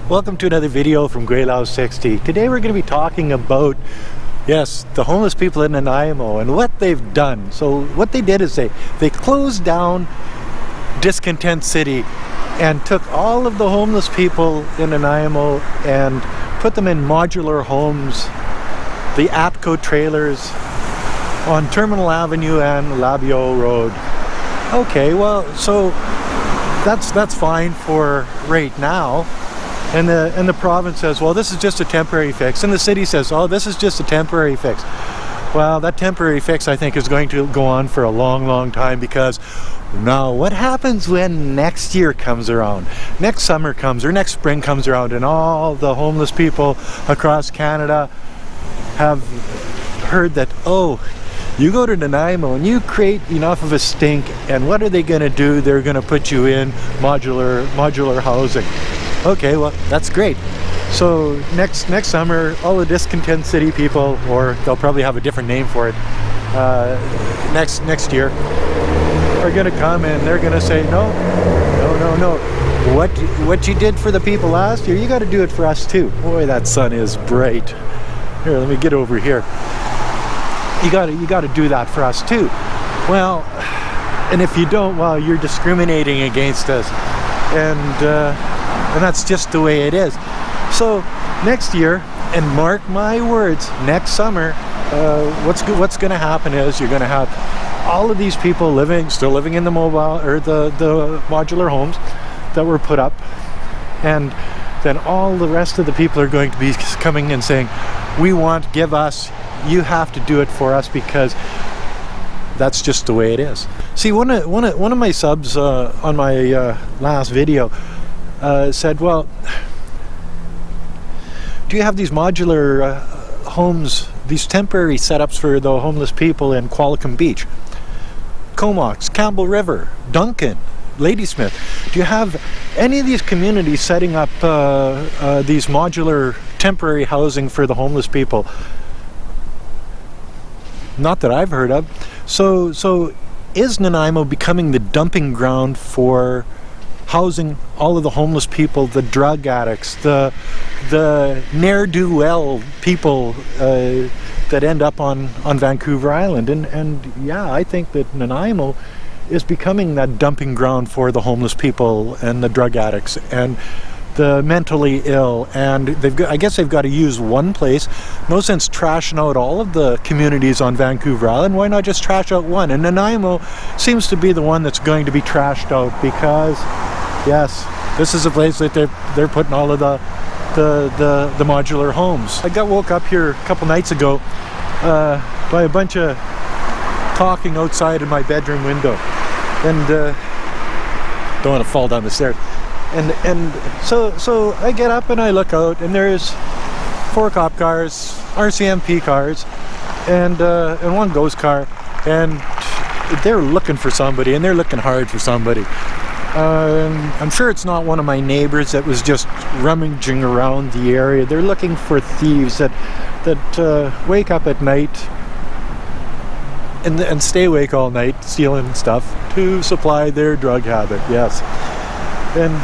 Welcome to another video from Greylouse 60. Today we're going to be talking about, yes, the homeless people in Nanaimo and what they've done. So what they did is they closed down Discontent City and took all of the homeless people in Nanaimo and put them in modular homes, the ATCO trailers on Terminal Avenue and Labio Road. Okay, well, so that's fine for right now. And the province says, well, this is just a temporary fix. And the city says, oh, this is just a temporary fix. Well, that temporary fix, I think, is going to go on for a long, long time, because now what happens when next year comes around? Next summer comes, or next spring comes around, and all the homeless people across Canada have heard that, oh, you go to Nanaimo and you create enough of a stink, and what are they going to do? They're going to put you in modular housing. Okay, well, that's great. So next summer, all the Discontent City people, or they'll probably have a different name for it, next year, are going to come and they're going to say, no. What you did for the people last year, you got to do it for us too. Boy, that sun is bright. Here, let me get over here. You got to do that for us too. Well, and if you don't, well, you're discriminating against us, and that's just the way it is. So next year, and mark my words, next summer, what's going to happen is you're going to have all of these people still living in the mobile or the modular homes that were put up, and then all the rest of the people are going to be coming and saying, give us, you have to do it for us, because that's just the way it is. See, one of my subs on my last video said, well, do you have these modular homes, these temporary setups for the homeless people in Qualicum Beach, Comox, Campbell River, Duncan, Ladysmith? Do you have any of these communities setting up these modular temporary housing for the homeless people? Not that I've heard of. So is Nanaimo becoming the dumping ground for housing all of the homeless people, the drug addicts, the ne'er-do-well people that end up on Vancouver Island? And yeah, I think that Nanaimo is becoming that dumping ground for the homeless people and the drug addicts and the mentally ill, and I guess they've got to use one place. No sense trashing out all of the communities on Vancouver Island. Why not just trash out one? And Nanaimo seems to be the one that's going to be trashed out, because yes, this is a place that they're putting all of the modular homes. I got woke up here a couple nights ago by a bunch of talking outside in my bedroom window, and don't want to fall down the stairs. And so I get up and I look out, and there's 4 cop cars, RCMP cars, and one ghost car, and they're looking for somebody, and they're looking hard for somebody. I'm sure it's not one of my neighbors that was just rummaging around the area. They're looking for thieves that wake up at night and stay awake all night stealing stuff to supply their drug habit. Yes. And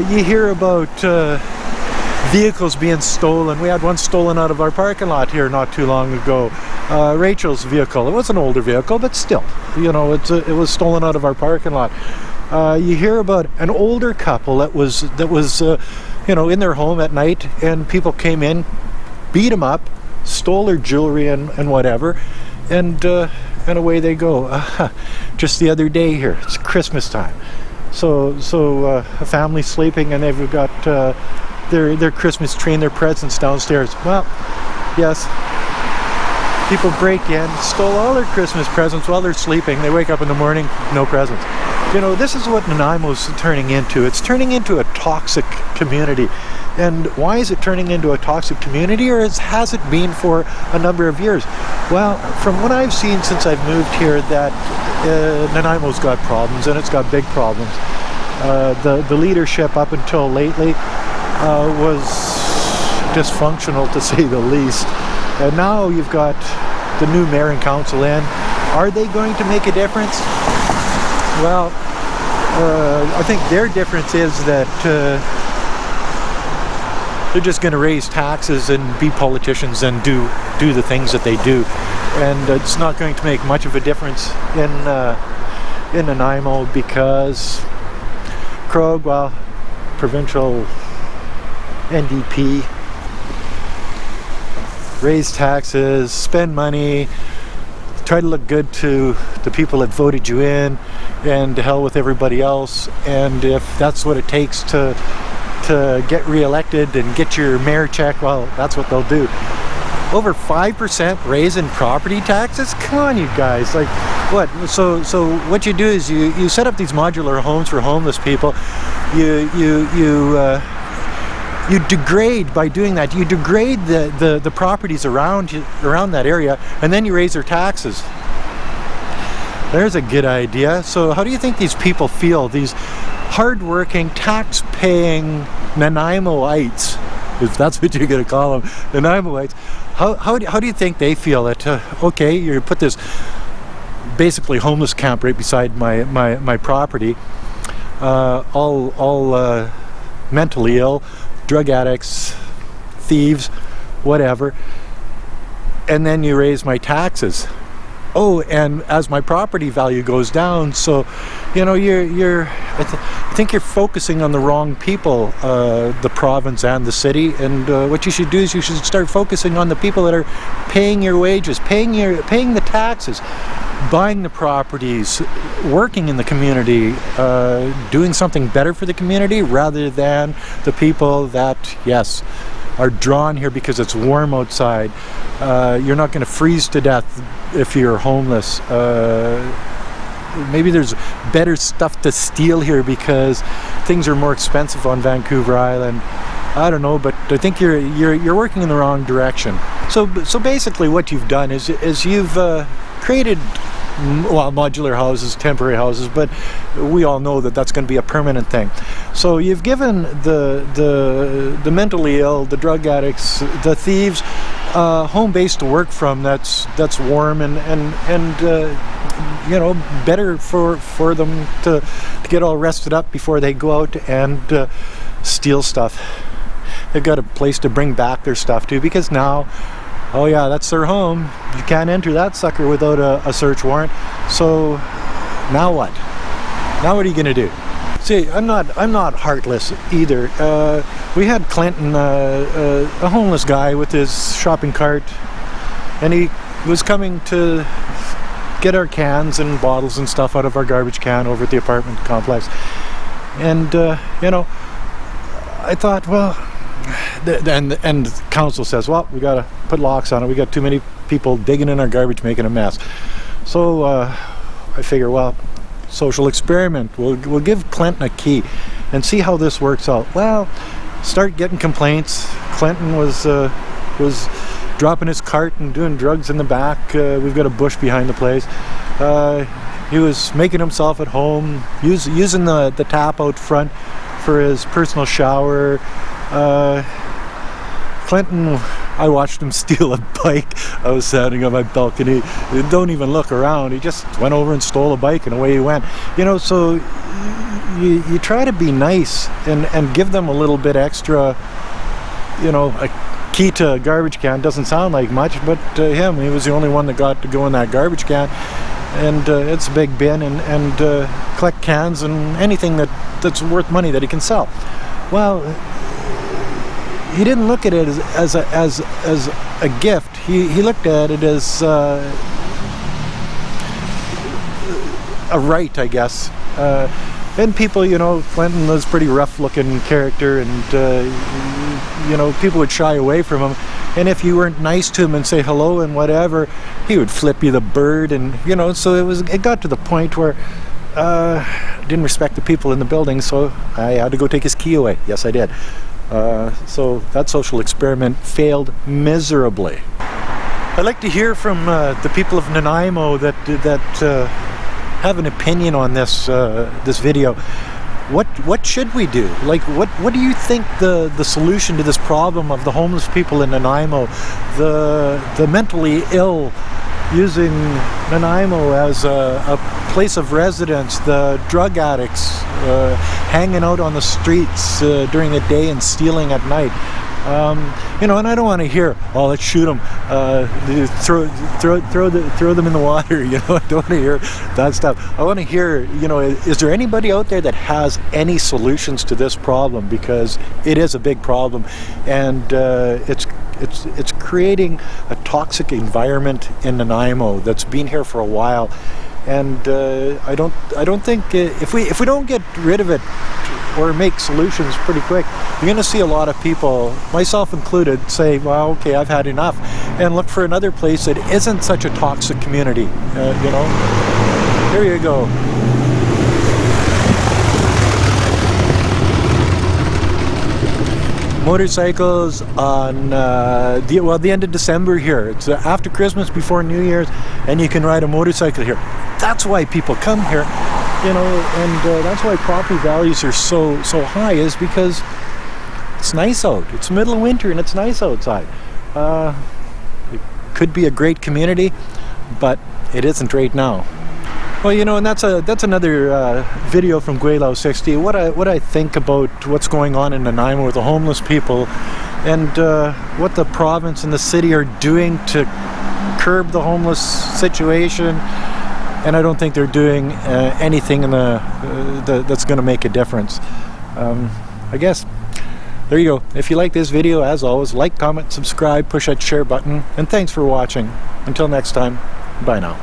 you hear about vehicles being stolen. We had one stolen out of our parking lot here not too long ago. Rachel's vehicle. It was an older vehicle, but still, it was stolen out of our parking lot. You hear about an older couple that was in their home at night, and people came in, beat them up, stole their jewelry and whatever, and away they go. Just the other day here, it's Christmas time. So a family sleeping, and they've got their Christmas tree and their presents downstairs. Well, yes, people break in, stole all their Christmas presents while they're sleeping. They wake up in the morning, no presents. This is what Nanaimo's turning into. It's turning into a toxic community. And why is it turning into a toxic community, or has it been for a number of years? Well, from what I've seen since I've moved here, that Nanaimo's got problems, and it's got big problems. The leadership up until lately was dysfunctional, to say the least. And now you've got the new mayor and council in. Are they going to make a difference? Well, I think their difference is that they're just going to raise taxes and be politicians and do the things that they do, and it's not going to make much of a difference in Nanaimo, because Krog, well, provincial NDP, raise taxes, spend money, try to look good to the people that voted you in, and to hell with everybody else. And if that's what it takes to get re-elected and get your mayor check, well, that's what they'll do. Over 5% raise in property taxes? Come on, you guys. Like, what? So what you do is you set up these modular homes for homeless people. You degrade, by doing that, you degrade the properties around that area, and then you raise their taxes. There's a good idea. So how do you think these people feel, these hard-working, tax-paying Nanaimoites, if that's what you're going to call them, Nanaimoites? How do you think they feel that, okay, you put this basically homeless camp right beside my property, all mentally ill, drug addicts, thieves, whatever, and then you raise my taxes. Oh, and as my property value goes down, so you know I think you're focusing on the wrong people, the province and the city. And what you should do is you should start focusing on the people that are paying your wages, paying the taxes, buying the properties, working in the community, doing something better for the community, rather than the people that, yes, are drawn here because it's warm outside. You're not going to freeze to death if you're homeless. Maybe there's better stuff to steal here because things are more expensive on Vancouver Island. I don't know, but I think you're working in the wrong direction. So basically, what you've done is you've created, well, modular houses, temporary houses, but we all know that that's going to be a permanent thing. So you've given the mentally ill, the drug addicts, the thieves, home base to work from that's warm and you know, better for them to get all rested up before they go out and steal stuff. They've got a place to bring back their stuff to, because now, oh yeah, that's their home. You can't enter that sucker without a search warrant. So now what? Now what are you going to do? See, I'm not heartless either. We had Clinton, a homeless guy with his shopping cart, and he was coming to get our cans and bottles and stuff out of our garbage can over at the apartment complex. And you know, I thought, well, and council says, well, we got to put locks on it. We got too many people digging in our garbage, making a mess. So I figure, well, social experiment. We'll give Clinton a key and see how this works out. Well, start getting complaints. Clinton was dropping his cart and doing drugs in the back. We've got a bush behind the place. He was making himself at home, using the tap out front for his personal shower. Clinton, I watched him steal a bike. I was standing on my balcony. Don't even look around. He just went over and stole a bike, and away he went. You know, so you try to be nice and give them a little bit extra. You know, a key to a garbage can doesn't sound like much, but to him, he was the only one that got to go in that garbage can. And it's a big bin, and collect cans and anything that's worth money that he can sell. Well, he didn't look at it as a gift. He looked at it as a right, I guess. And people, you know, Clinton was a pretty rough-looking character, and you know, people would shy away from him. And if you weren't nice to him and say hello and whatever, he would flip you the bird, and you know. So it got to the point where didn't respect the people in the building, so I had to go take his key away. Yes, I did. So that social experiment failed miserably. I'd like to hear from the people of Nanaimo that have an opinion on this video. What should we do? Like, what do you think the solution to this problem of the homeless people in Nanaimo, the mentally ill, using Nanaimo as a place of residence, the drug addicts hanging out on the streets during the day and stealing at night? You know, and I don't want to hear, oh, let's shoot them, throw them in the water. You know, I don't want to hear that stuff. I want to hear, you know, is there anybody out there that has any solutions to this problem? Because it is a big problem, and it's creating a toxic environment in Nanaimo that's been here for a while, and I don't think if we don't get rid of it or make solutions pretty quick, you're going to see a lot of people, myself included, say, well, okay, I've had enough, and look for another place that isn't such a toxic community. You know, here you go. Motorcycles on the end of December here. It's after Christmas, before New Year's, and you can ride a motorcycle here. That's why people come here, you know, and that's why property values are so high, is because it's nice out. It's middle of winter and it's nice outside. It could be a great community, but it isn't right now. Well, you know, and that's another video from Guaylau 60. What I think about what's going on in Nanaimo with the homeless people, and what the province and the city are doing to curb the homeless situation. And I don't think they're doing anything in that's going to make a difference. I guess there you go. If you like this video, as always, like, comment, subscribe, push that share button, and thanks for watching. Until next time, bye now.